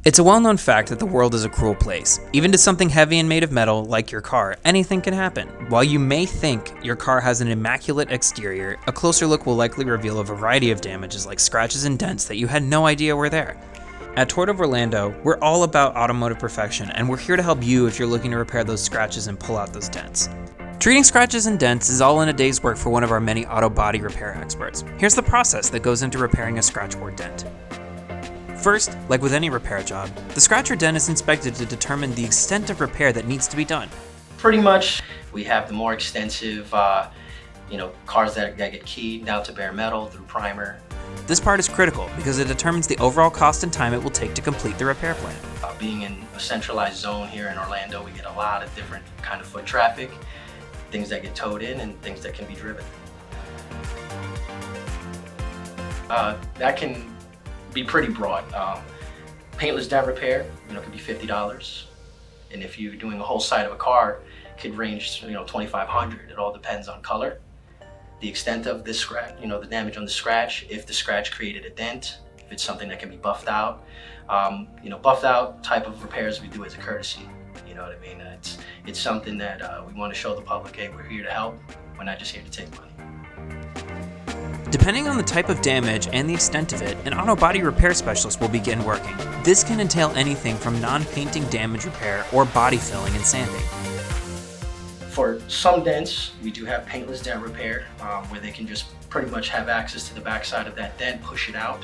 It's a well-known fact that the world is a cruel place. Even to something heavy and made of metal, like your car, anything can happen. While you may think your car has an immaculate exterior, a closer look will likely reveal a variety of damages like scratches and dents that you had no idea were there. At Toyota of Orlando, we're all about automotive perfection, and we're here to help you if you're looking to repair those scratches and pull out those dents. Treating scratches and dents is all in a day's work for one of our many auto body repair experts. Here's the process that goes into repairing a scratch or dent. First, like with any repair job, the scratch or dent is inspected to determine the extent of repair that needs to be done. Pretty much, we have the more extensive, cars that get keyed down to bare metal through primer. This part is critical because it determines the overall cost and time it will take to complete the repair plan. Being in a centralized zone here in Orlando, we get a lot of different kind of foot traffic, things that get towed in and things that can be driven. That can be pretty broad. Paintless dent repair, could be $50, and if you're doing a whole side of a car, it could range, $2,500. It all depends on color, the extent of this scratch, the damage on the scratch, if the scratch created a dent, if it's something that can be buffed out. Buffed out type of repairs we do as a courtesy. You know what I mean? It's something that we want to show the public, hey, we're here to help. We're not just here to take money. Depending on the type of damage and the extent of it, an auto body repair specialist will begin working. This can entail anything from non-painting damage repair or body filling and sanding. For some dents, we do have paintless dent repair, where they can just pretty much have access to the backside of that dent, push it out.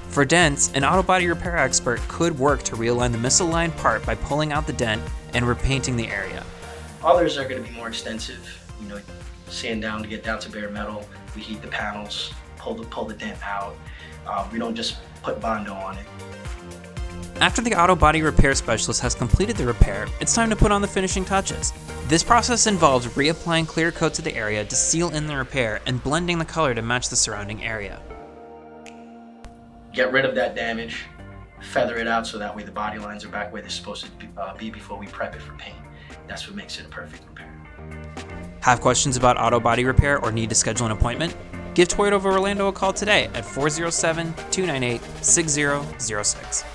For dents, an auto body repair expert could work to realign the misaligned part by pulling out the dent and repainting the area. Others are going to be more extensive, sand down to get down to bare metal. We heat the panels, pull the dent out. We don't just put Bondo on it. After the auto body repair specialist has completed the repair, it's time to put on the finishing touches. This process involves reapplying clear coat to the area to seal in the repair and blending the color to match the surrounding area. Get rid of that damage, feather it out so that way the body lines are back where they're supposed to be before we prep it for paint. That's what makes it a perfect repair. Have questions about auto body repair or need to schedule an appointment? Give Toyota of Orlando a call today at 407-298-6006.